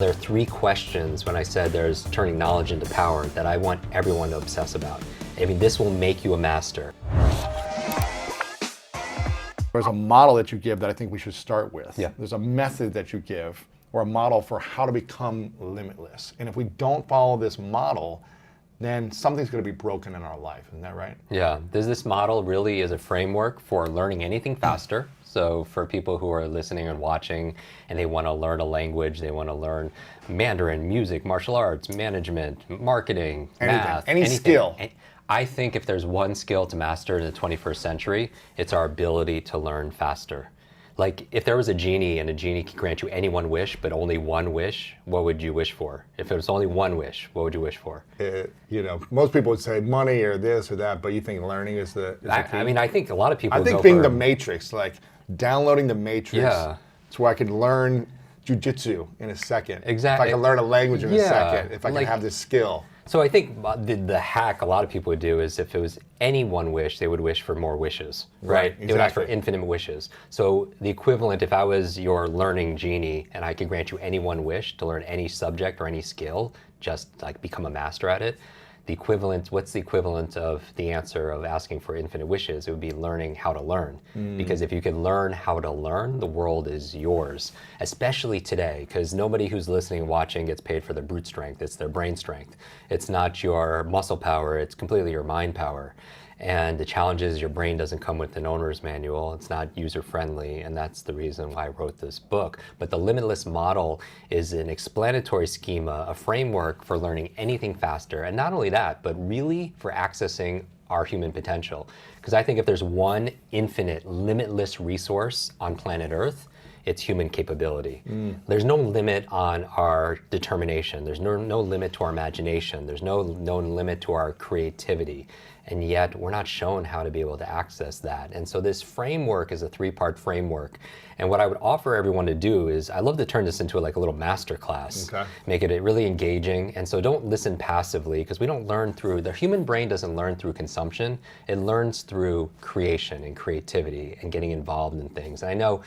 There are three questions when I said there's turning knowledge into power that I want everyone to obsess about. I mean, this will make you a master. There's a model that you give that I think we should start with. Yeah. There's a method that you give or a model for how to become limitless. And if we don't follow this model, then something's going to be broken in our life. Isn't that right? Yeah. This model really is a framework for learning anything faster. So for people who are listening and watching and they want to learn a language, they want to learn Mandarin, music, martial arts, management, marketing, math, any skill. I think if there's one skill to master in the 21st century, it's our ability to learn faster. Like if there was a genie and a genie could grant you any one wish, but only one wish, what would you wish for? If it was only one wish, what would you wish for? Most people would say money or this or that, but you think learning is the key? I mean, I think a lot of people I think being the Matrix, like downloading the Matrix, it's where I can learn jujitsu in a second. Exactly. If I can learn a language in a second, if I can have this skill. So I think the hack a lot of people would do is if it was any one wish, they would wish for more wishes, right? Exactly. They would ask for infinite wishes. So the equivalent, if I was your learning genie and I could grant you any one wish to learn any subject or any skill, just like become a master at it, the equivalent, what's the equivalent of the answer of asking for infinite wishes? It would be learning how to learn. Because if you can learn how to learn, the world is yours, especially today, because nobody who's listening and watching gets paid for their brute strength. It's their brain strength. It's not your muscle power, it's completely your mind power. And the challenge is your brain doesn't come with an owner's manual. It's not user-friendly, and that's the reason why I wrote this book. But the limitless model is an explanatory schema, a framework for learning anything faster. And not only that, but really for accessing our human potential. Because I think if there's one infinite, limitless resource on planet Earth, it's human capability. There's no limit on our determination. There's no limit to our imagination. There's no limit to our creativity. And yet we're not shown how to be able to access that. And so this framework is a three-part framework. And what I would offer everyone to do is, I love to turn this into like a little master class, make it really engaging. And so don't listen passively, because we don't learn through, the human brain doesn't learn through consumption. It learns through creation and creativity and getting involved in things. And I know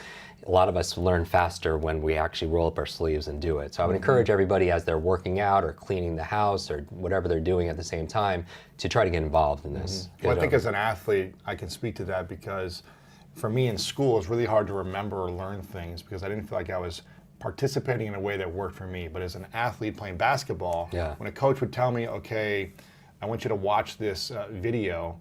a lot of us learn faster when we actually roll up our sleeves and do it. So I would encourage everybody as they're working out or cleaning the house or whatever they're doing at the same time to try to get involved in this. Well, I think as an athlete, I can speak to that because for me in school, it's really hard to remember or learn things because I didn't feel like I was participating in a way that worked for me. But as an athlete playing basketball, when a coach would tell me, okay, I want you to watch this video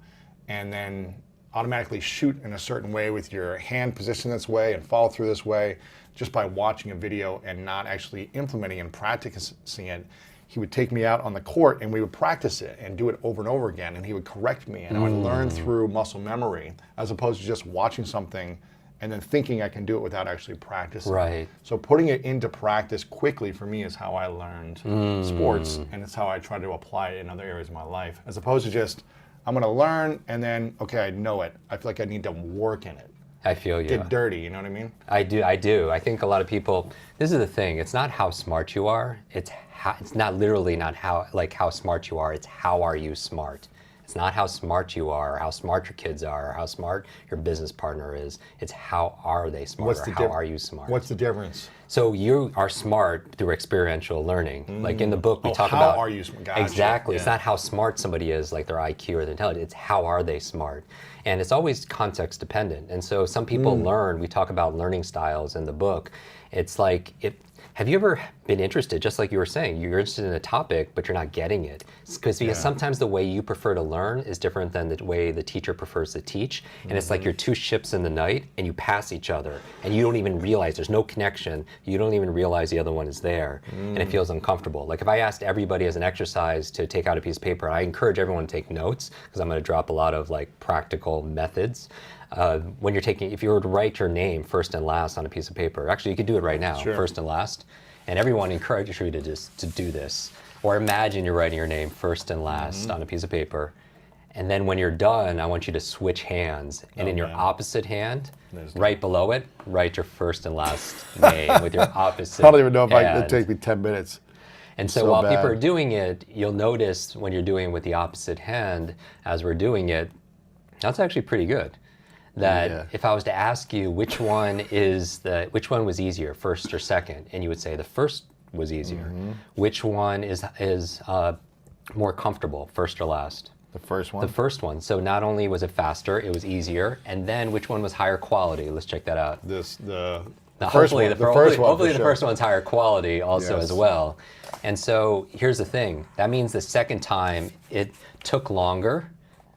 and then automatically shoot in a certain way with your hand positioned this way and follow through this way, just by watching a video and not actually implementing and practicing it, he would take me out on the court and we would practice it and do it over and over again, and he would correct me, and I would learn through muscle memory as opposed to just watching something and then thinking I can do it without actually practicing. Right. So putting it into practice quickly for me is how I learned sports, and it's how I try to apply it in other areas of my life, as opposed to just I'm going to learn and then, okay, I know it. I feel like I need to work in it. I feel you. Get dirty, you know what I mean? I do. I think a lot of people, this is the thing, it's not how smart you are, it's not literally not how smart you are, it's how are you smart. It's not how smart you are, or how smart your kids are, or how smart your business partner is. It's how are they smart, or how are you smart. What's the difference? So you are smart through experiential learning. Like in the book, we talk about— how are you smart? Gotcha. Exactly. Yeah. It's not how smart somebody is, like their IQ or their intelligence. It's how are they smart. And it's always context dependent. And so some people learn, we talk about learning styles in the book. It's like, have you ever been interested, just like you were saying, you're interested in a topic, but you're not getting it? Because sometimes the way you prefer to learn is different than the way the teacher prefers to teach. And it's like you're two ships in the night and you pass each other and you don't even realize, there's no connection. You don't even realize the other one is there, and it feels uncomfortable. Like if I asked everybody as an exercise to take out a piece of paper, I encourage everyone to take notes because I'm going to drop a lot of like practical methods. When you're taking, if you were to write your name first and last on a piece of paper, actually you could do it right now, first and last, and everyone encourages you to do this. Or imagine you're writing your name first and last on a piece of paper, and then when you're done, I want you to switch hands, and in your opposite hand, right below it, write your first and last name with your opposite I don't even know if hand. it'd take me 10 minutes. And so while people are doing it, you'll notice when you're doing it with the opposite hand, as we're doing it, that's actually pretty good. That if I was to ask you which one was easier, first or second, and you would say the first was easier? Which one is more comfortable, first or last? The first one? The first one. So not only was it faster, it was easier, and then which one was higher quality? Let's check that out. The first Hopefully, one. hopefully the first one's higher quality also Yes. as well. And so here's the thing. That means the second time it took longer.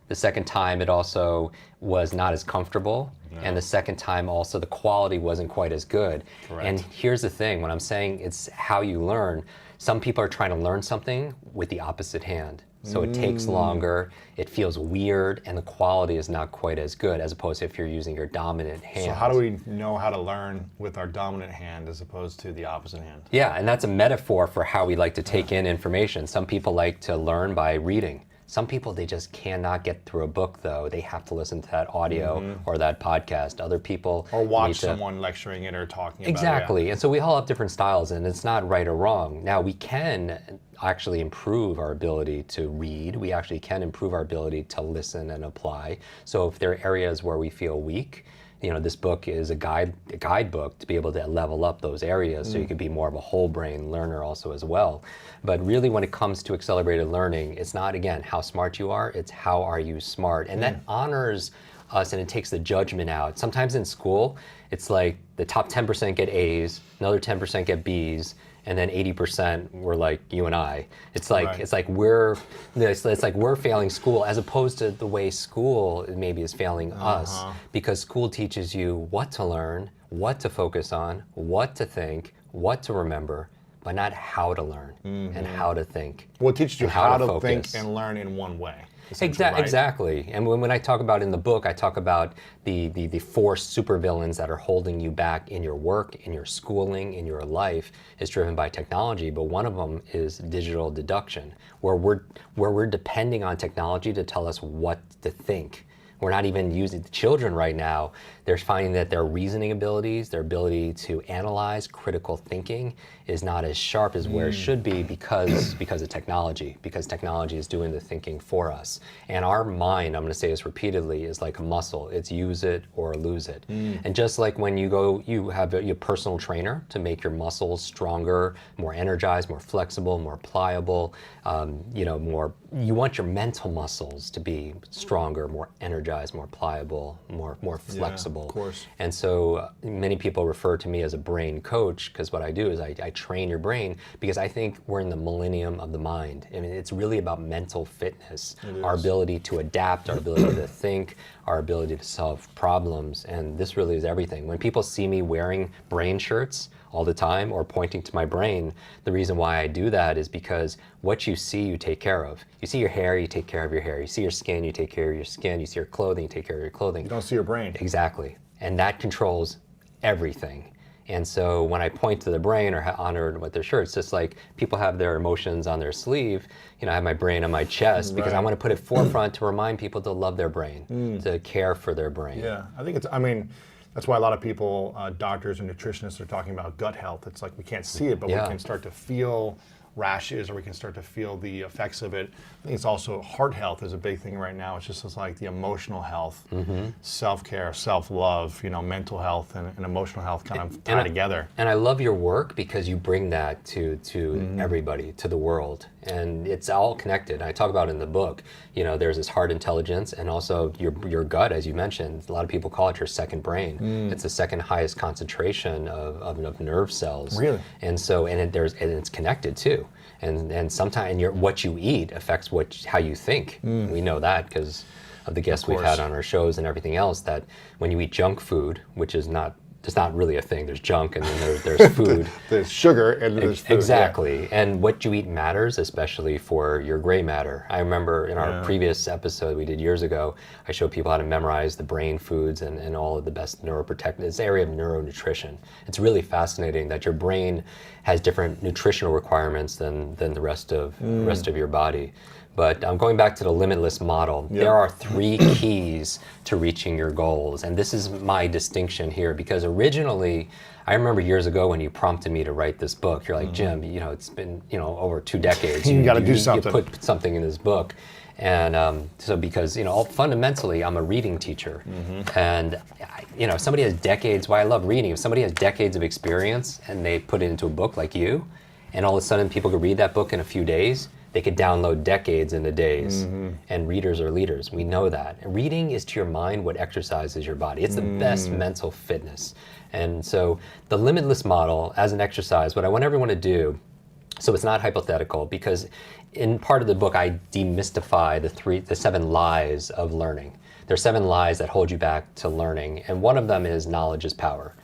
The second time it also was not as comfortable. And the second time also the quality wasn't quite as good. Correct. And here's the thing. When I'm saying it's how you learn, some people are trying to learn something with the opposite hand. So it takes longer, it feels weird, and the quality is not quite as good as opposed to if you're using your dominant hand. So how do we know how to learn with our dominant hand as opposed to the opposite hand? Yeah, and that's a metaphor for how we like to take in information. Some people like to learn by reading. Some people, they just cannot get through a book, though. They have to listen to that audio or that podcast. Other people Or watch need to- someone lecturing it or talking about Exactly. it. And so we all have different styles, and it's not right or wrong. Now, we can actually improve our ability to read. We actually can improve our ability to listen and apply. So if there are areas where we feel weak, this book is a guidebook to be able to level up those areas so you can be more of a whole brain learner also as well. But really when it comes to accelerated learning, it's not, again, how smart you are, it's how are you smart. And that honors us and it takes the judgment out. Sometimes in school, it's like the top 10% get A's, another 10% get B's, and then 80% were like you and I. It's like Right. it's like we're failing school as opposed to the way school maybe is failing us, because school teaches you what to learn, what to focus on, what to think, what to remember, but not how to learn and how to think. Well, it teaches you and how to focus. think and learn in one way. essentially, right? Exactly. And when I talk about in the book, I talk about the 4 supervillains that are holding you back in your work, in your schooling, in your life, is driven by technology. But one of them is digital deduction, where we're depending on technology to tell us what to think. We're not even using the children right now. They're finding that their reasoning abilities, their ability to analyze, critical thinking is not as sharp as where it should be because of technology, because technology is doing the thinking for us. And our mind, I'm going to say this repeatedly, is like a muscle. It's use it or lose it. And just like when you have your personal trainer to make your muscles stronger, more energized, more flexible, more pliable, you want your mental muscles to be stronger, more energized, more pliable, more flexible. Of course. And so many people refer to me as a brain coach, because what I do is I train your brain, because I think we're in the millennium of the mind. I mean, it's really about mental fitness, our ability to adapt, our ability to think, our ability to solve problems, and this really is everything. When people see me wearing brain shirts all the time or pointing to my brain, the reason why I do that is because what you see, you take care of. You see your hair, you take care of your hair. You see your skin, you take care of your skin. You see your clothing, you take care of your clothing. You don't see your brain. Exactly. And that controls everything. And so when I point to the brain or honor with their shirt, it's just like people have their emotions on their sleeve. I have my brain on my chest because I want to put it forefront to remind people to love their brain, to care for their brain. Yeah, I think that's why a lot of people, doctors and nutritionists, are talking about gut health. It's like we can't see it, but we can start to feel rashes, or we can start to feel the effects of it. I think it's also heart health is a big thing right now. It's just like the emotional health, self-care, self-love, mental health and emotional health kind of tie together. And I love your work because you bring that to everybody, to the world. And it's all connected. I talk about it in the book, there's this heart intelligence and also your gut, as you mentioned. A lot of people call it your second brain. It's the second highest concentration of nerve cells. Really? And so, and it's connected too. And sometimes what you eat affects how you think. We know that because of the guests we've had on our shows and everything else, that when you eat junk food, which is not, it's not really a thing. There's junk and then there's food. There's sugar and there's food. Exactly. Yeah. And what you eat matters, especially for your gray matter. I remember in our previous episode we did years ago, I showed people how to memorize the brain foods and all of the best neuroprotective, this area of neuronutrition. It's really fascinating that your brain has different nutritional requirements than the rest of your body. But going back to the limitless model, there are 3 keys to reaching your goals. And this is my distinction here, because originally, I remember years ago when you prompted me to write this book, you're like, Jim, it's been, over 2 decades. You got to do something. You put something in this book. And so because, fundamentally, I'm a reading teacher. And, if somebody has decades, why I love reading, if somebody has decades of experience and they put it into a book like you, And all of a sudden, people could read that book in a few days. They could download decades into days. And readers are leaders. We know that. And reading is to your mind what exercise is your body. It's the best mental fitness. And so the limitless model as an exercise, what I want everyone to do, so it's not hypothetical, because in part of the book, I demystify the 7 lies of learning. There are 7 lies that hold you back to learning. And one of them is knowledge is power.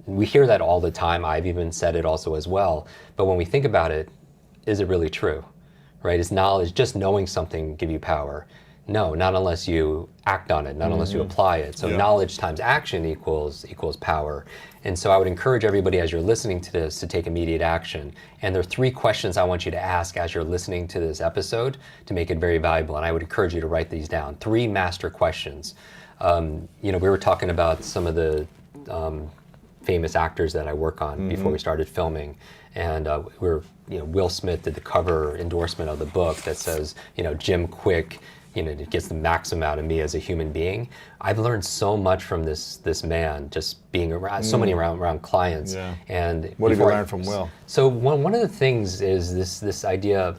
We hear that all the time. I've even said it also as well. But when we think about it, is it really true? Right? Is knowledge, just knowing something, give you power? No, not unless you act on it, not unless you apply it. So knowledge times action equals power. And so I would encourage everybody as you're listening to this to take immediate action. And there are 3 questions I want you to ask as you're listening to this episode to make it very valuable. And I would encourage you to write these down. 3 master questions. We were talking about some of the famous actors that I work on before we started filming. And Will Smith did the cover endorsement of the book that says, Jim Kwik, it gets the maximum out of me as a human being. I've learned so much from this man, just being around so many around clients. Yeah. And what did you learn from Will? So one of the things is this idea of,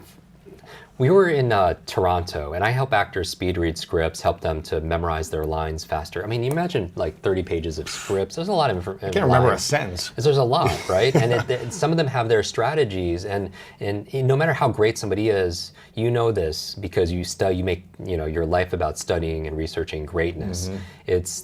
we were in Toronto, and I help actors speed read scripts, help them to memorize their lines faster. I mean, you imagine like 30 pages of scripts. There's a lot of information. I can't remember a sentence. There's a lot, right? And some of them have their strategies, and no matter how great somebody is, you know this because you make your life about studying and researching greatness.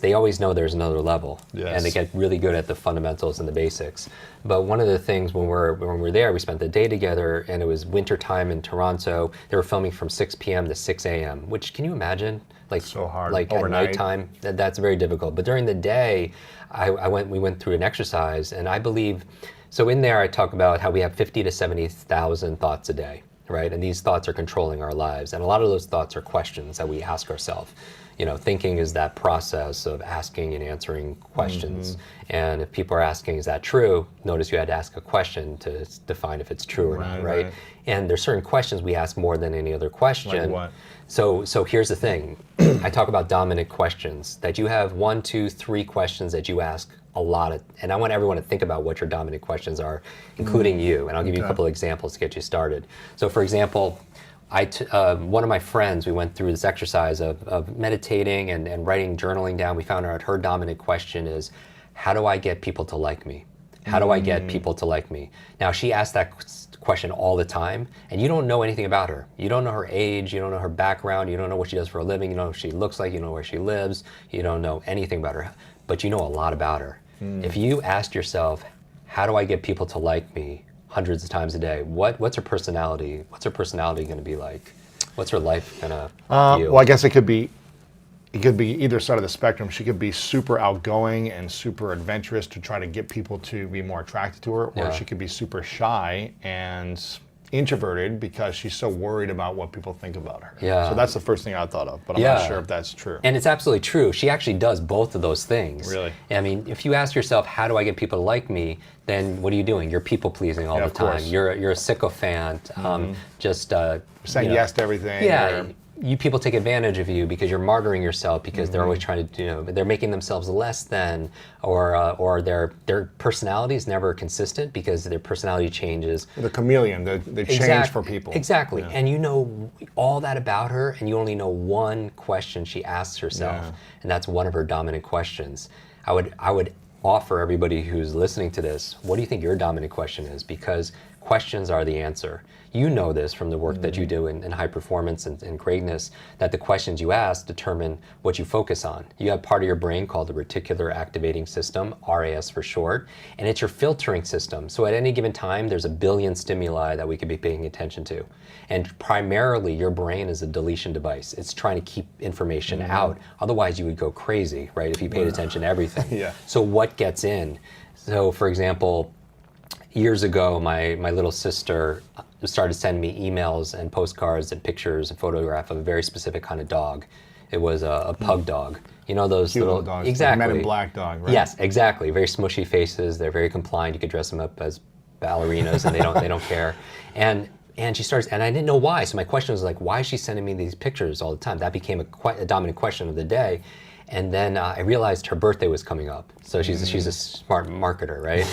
They always know there's another level, and they get really good at the fundamentals and the basics. But one of the things when we're there, we spent the day together, and it was winter time in Toronto. They were filming from 6 p.m. to 6 a.m., which, can you imagine? Like, so hard. Like overnight. At nighttime, that's very difficult. But during the day, we went through an exercise, and I believe, so in there I talk about how we have 50 to 70,000 thoughts a day, right? And these thoughts are controlling our lives. And a lot of those thoughts are questions that we ask ourselves. Thinking is that process of asking and answering questions. And if people are asking, is that true? Notice you had to ask a question to define if it's true or not, right? And there's certain questions we ask more than any other question. Like what? So here's the thing. I talk about dominant questions, that you have 1, 2, 3 questions that you ask a lot of, and I want everyone to think about what your dominant questions are, including you. And I'll give you a couple of examples to get you started. So for example, one of my friends, we went through this exercise of meditating and writing, journaling down. We found out her dominant question is, how do I get people to like me? How do I get people to like me? Now, she asks that question all the time, and you don't know anything about her. You don't know her age, you don't know her background, you don't know what she does for a living, you don't know what she looks like, you don't know where she lives, you don't know anything about her, but you know a lot about her. If you asked yourself, how do I get people to like me, hundreds of times a day, what's her personality? What's her personality going to be like? What's her life going to be? Well, I guess it could be either side of the spectrum. She could be super outgoing and super adventurous to try to get people to be more attracted to her, or she could be super shy and introverted because she's so worried about what people think about her. So that's the first thing I thought of, but I'm not sure if that's true. And it's absolutely true. She actually does both of those things. Really? I mean, if you ask yourself, how do I get people to like me? Then what are you doing? You're people pleasing all the time. Course. You're a sycophant. Saying yes to everything. Yeah. You people take advantage of you because you're martyring yourself because they're always trying to, they're making themselves less than, or their personality is never consistent because their personality changes. The chameleon, they change for people. Exactly. And you know all that about her, and you only know one question she asks herself, and that's one of her dominant questions. I would offer everybody who's listening to this, what do you think your dominant question is? Because questions are the answer. You know this from the work that you do in high performance and greatness, that the questions you ask determine what you focus on. You have part of your brain called the reticular activating system, RAS for short, and it's your filtering system. So at any given time, there's 1 billion stimuli that we could be paying attention to. And primarily, your brain is a deletion device. It's trying to keep information out. Otherwise, you would go crazy, right, if you paid attention to everything. So what gets in? So for example, years ago, my little sister started sending me emails and postcards and pictures and photograph of a very specific kind of dog. It was a pug dog. You know those cute little dogs, exactly, Men in Black dog, right? Yes, exactly. Very smushy faces. They're very compliant. You could dress them up as ballerinas, and they don't care. And she starts, and I didn't know why. So my question was like, why is she sending me these pictures all the time? That became a dominant question of the day. And then I realized her birthday was coming up. So she's a smart marketer, right?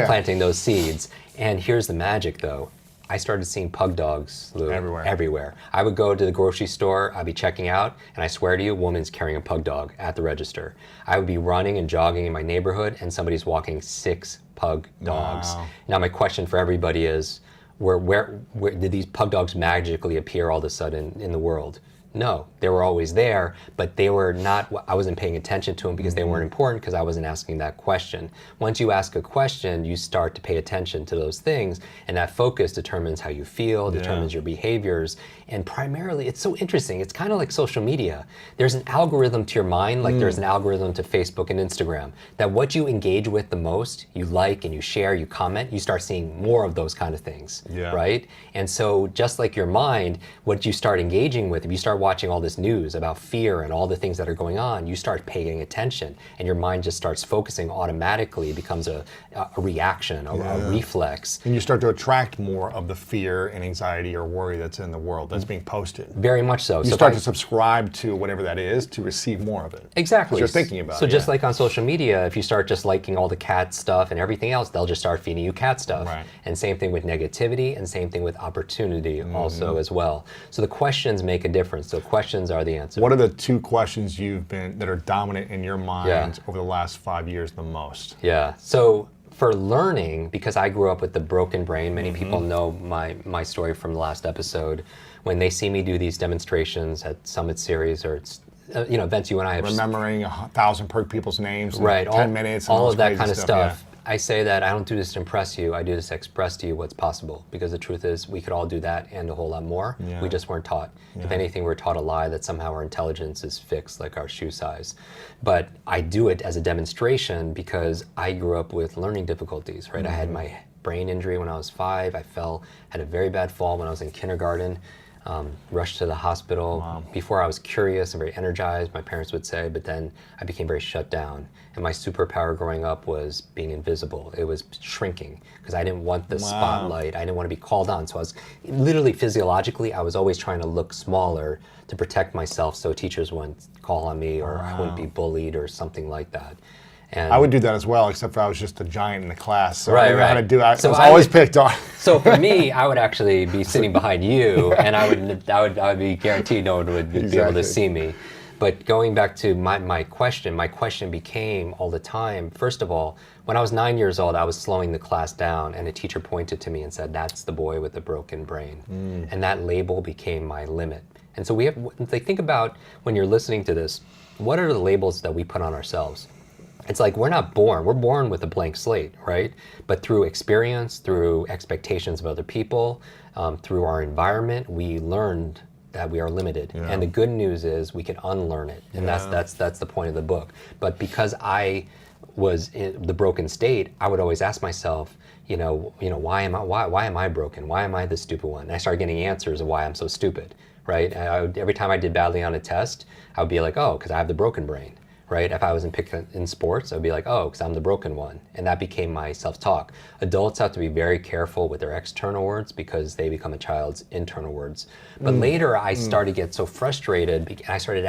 Planting those seeds. And here's the magic, though. I started seeing pug dogs, Lou, Everywhere. everywhere. I would go to the grocery store, I'd be checking out, and I swear to you, a woman's carrying a pug dog at the register. I would be running and jogging in my neighborhood, and somebody's walking 6 pug dogs. Wow. Now, my question for everybody is, where did these pug dogs magically appear all of a sudden in the world? No, they were always there, but they were not, I wasn't paying attention to them because they weren't important because I wasn't asking that question. Once you ask a question, you start to pay attention to those things, and that focus determines how you feel, determines your behaviors, and primarily, it's so interesting, it's kind of like social media. There's an algorithm to your mind, like there's an algorithm to Facebook and Instagram, that what you engage with the most, you like and you share, you comment, you start seeing more of those kind of things, right? And so just like your mind, what you start engaging with, if you start watching all this news about fear and all the things that are going on, you start paying attention and your mind just starts focusing automatically. It becomes a reaction, a reflex. And you start to attract more of the fear and anxiety or worry that's in the world that's being posted. Very much so. You start to subscribe to whatever that is to receive more of it. Exactly. You're thinking about it. So just like on social media, if you start just liking all the cat stuff and everything else, they'll just start feeding you cat stuff. Right. And same thing with negativity and same thing with opportunity also as well. So the questions make a difference. So questions are the answer. What are the 2 questions that are dominant in your mind over the last 5 years the most? Yeah. So for learning, because I grew up with the broken brain, many people know my story from the last episode. When they see me do these demonstrations at Summit Series or events you and I have, remembering 1,000 people's names in right, 10 minutes, all of that kind of stuff. stuff. I say that I don't do this to impress you, I do this to express to you what's possible, because the truth is we could all do that and a whole lot more. We just weren't taught. If anything, we're taught a lie that somehow our intelligence is fixed like our shoe size. But I do it as a demonstration because I grew up with learning difficulties, right? I had my brain injury when I was 5, I had a very bad fall when I was in kindergarten. Rushed to the hospital. Wow. Before I was curious and very energized, my parents would say, but then I became very shut down. And my superpower growing up was being invisible. It was shrinking because I didn't want the spotlight. I didn't want to be called on. So I was literally physiologically, I was always trying to look smaller to protect myself so teachers wouldn't call on me or I wouldn't be bullied or something like that. And I would do that as well, except for I was just a giant in the class. So right, I didn't know how to do it. So I was always picked on. So for me, I would actually be sitting behind you, and I would be guaranteed no one would be able to see me. But going back to my question became all the time, first of all, when I was 9 years old, I was slowing the class down, and a teacher pointed to me and said, "That's the boy with the broken brain." And that label became my limit. And so we have, think about when you're listening to this, what are the labels that we put on ourselves? It's like we're born with a blank slate, right? But through experience, through expectations of other people, through our environment, we learned that we are limited. And the good news is we can unlearn it. And that's the point of the book. But because I was in the broken state, I would always ask myself, why am I broken? Why am I the stupid one? And I started getting answers of why I'm so stupid, right? Every time I did badly on a test, I would be like, oh, because I have the broken brain. Right? If I was in sports, I'd be like, oh, because I'm the broken one. And that became my self-talk. Adults have to be very careful with their external words because they become a child's internal words. But later I started to get so frustrated, I started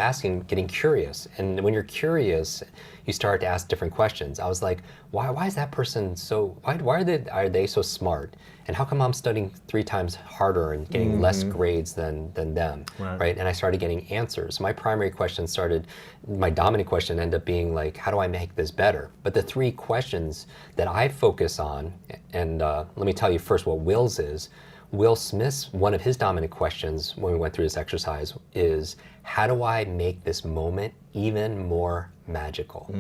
getting curious. And when you're curious, you start to ask different questions. I was like, why is that person why are they so smart? And how come I'm studying 3 times harder and getting less grades than them, right? And I started getting answers. My dominant question ended up being like, how do I make this better? But the 3 questions that I focus on, and let me tell you first what Will's is. Will Smith's, one of his dominant questions when we went through this exercise is, how do I make this moment even more magical?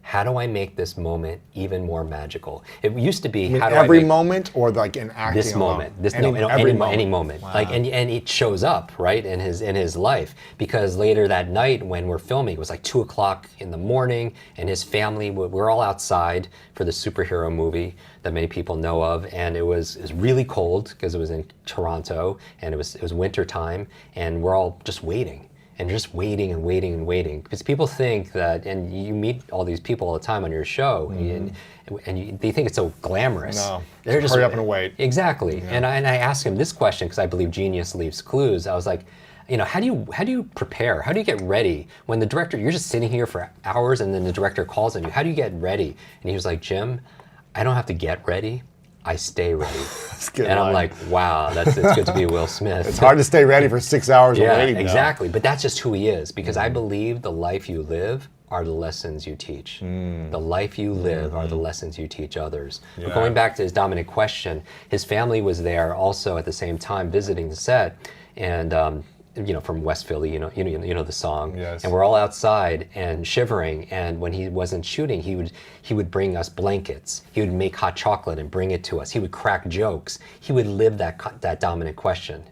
How do I make this moment even more magical? It used to be, how do every I make moment or like in acting this moment, alone? any moment. Wow. Like, and it shows up, right, in his life, because later that night when we're filming, it was like 2 o'clock in the morning, and his family, we're all outside for the superhero movie that many people know of, and it was really cold because it was in Toronto, and it was winter time, and we're all just waiting. And just waiting and waiting and waiting. Because people think that, and you meet all these people all the time on your show, and they think it's so glamorous. No, They're just hurry up and wait. Exactly. Yeah. And I asked him this question because I believe genius leaves clues. I was like, how do you prepare? How do you get ready when the director? You're just sitting here for hours, and then the director calls on you. How do you get ready? And he was like, Jim, I don't have to get ready. I stay ready. That's a good And I'm line. like, wow, it's good to be Will Smith. It's hard to stay ready for 6 hours of Yeah, waiting. exactly. But that's just who he is, because I believe the life you live are the lessons you teach. The life you live are the lessons you teach others. But Yeah. going back to his dominant question, his family was there also at the same time visiting the set, and from West Philly, you know the song. Yes. And we're all outside and shivering. And when he wasn't shooting, he would bring us blankets. He would make hot chocolate and bring it to us. He would crack jokes. He would live that dominant question.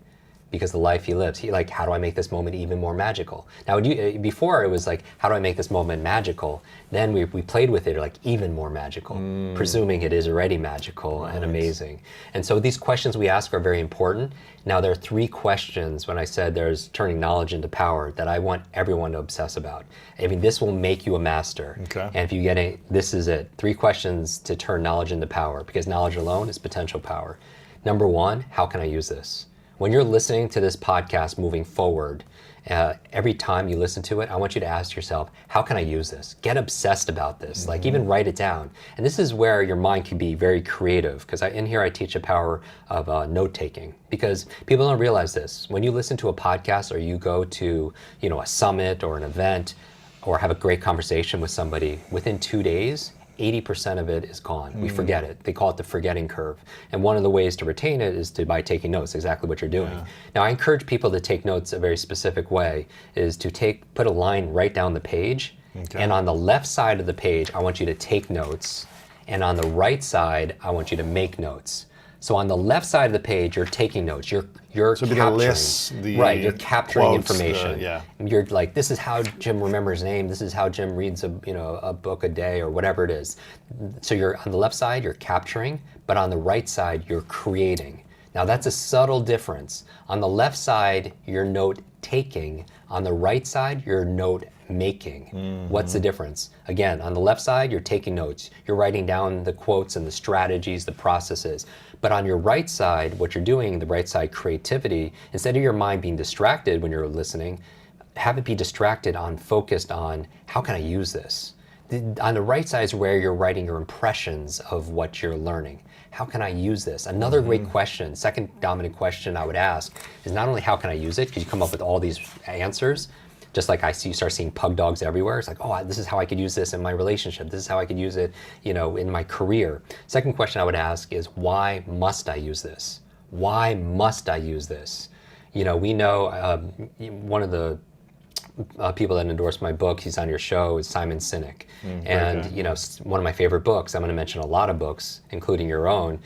Because the life he lives, how do I make this moment even more magical? Now, before it was like, how do I make this moment magical? Then we played with it like even more magical, presuming it is already magical and amazing. And so these questions we ask are very important. Now, there are 3 questions when I said there's turning knowledge into power that I want everyone to obsess about. I mean, this will make you a master. Okay. And if you get it, this is it. 3 questions to turn knowledge into power, because knowledge alone is potential power. Number 1, how can I use this? When you're listening to this podcast moving forward, every time you listen to it, I want you to ask yourself, how can I use this? Get obsessed about this, like even write it down. And this is where your mind can be very creative, because in here I teach the power of note-taking, because people don't realize this. When you listen to a podcast or you go to a summit or an event or have a great conversation with somebody, within 2 days, 80% of it is gone. We forget it. They call it the forgetting curve. And one of the ways to retain it is by taking notes, exactly what you're doing. Yeah. Now, I encourage people to take notes a very specific way, is to put a line right down the page. Okay. And on the left side of the page, I want you to take notes. And on the right side, I want you to make notes. So on the left side of the page, you're taking notes. You're capturing, lists, right? You're capturing quotes, information. Yeah. You're like, this is how Jim remembers his name. This is how Jim reads a book a day, or whatever it is. So you're on the left side, you're capturing, but on the right side, you're creating. Now that's a subtle difference. On the left side, you're note taking. On the right side, you're note making. What's the difference? Again, on the left side, you're taking notes. You're writing down the quotes and the strategies, the processes. But on your right side, what you're doing, the right side creativity, instead of your mind being distracted when you're listening, have it be focused on, how can I use this? On the right side is where you're writing your impressions of what you're learning. How can I use this? Another great question, second dominant question I would ask, is not only how can I use it, because you come up with all these answers, just like you start seeing pug dogs everywhere. It's like, oh, this is how I could use this in my relationship. This is how I could use it, in my career. Second question I would ask is, why must I use this? Why must I use this? We know one of the people that endorsed my book, he's on your show, is Simon Sinek. And one of my favorite books, I'm going to mention a lot of books, including your own,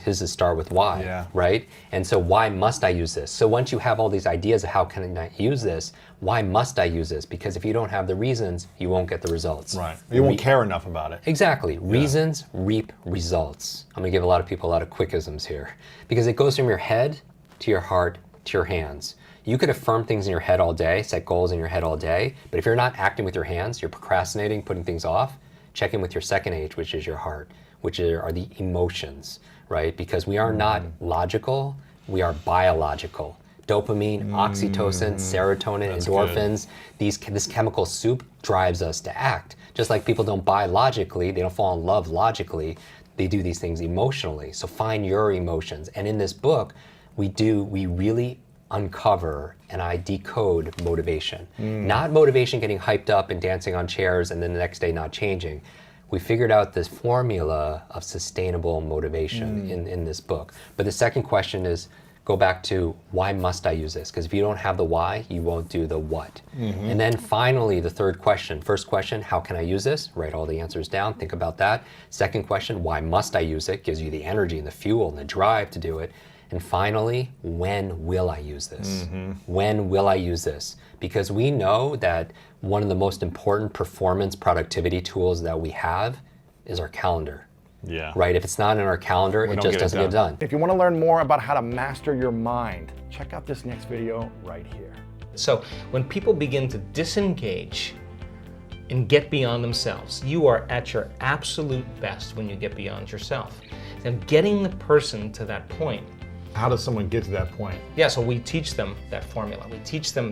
his is start with why, right? And so why must I use this? So once you have all these ideas of how can I use this, why must I use this? Because if you don't have the reasons, you won't get the results. Right. You won't care enough about it. Exactly. Reasons reap results. I'm going to give a lot of people a lot of quickisms here, because it goes from your head to your heart to your hands. You could affirm things in your head all day, set goals in your head all day, but if you're not acting with your hands, you're procrastinating, putting things off, check in with your second H, which is your heart, which are the emotions, right? Because we are not logical, we are biological. Dopamine, oxytocin, serotonin, endorphins, this chemical soup drives us to act. Just like people don't buy logically, they don't fall in love logically, they do these things emotionally. So find your emotions. And in this book, we really uncover and I decode motivation. Not motivation getting hyped up and dancing on chairs and then the next day not changing. We figured out this formula of sustainable motivation in this book. But the second question is, go back to, why must I use this? Because if you don't have the why, you won't do the what. And then finally, the third question. First question, how can I use this? Write all the answers down, think about that. Second question, why must I use it? Gives you the energy and the fuel and the drive to do it. And finally, when will I use this? When will I use this? Because we know that one of the most important performance productivity tools that we have is our calendar. Yeah. Right? If it's not in our calendar, it just doesn't get done. If you want to learn more about how to master your mind, check out this next video right here. So when people begin to disengage and get beyond themselves, you are at your absolute best when you get beyond yourself. And getting the person to that point. How does someone get to that point? Yeah, so we teach them that formula. We teach them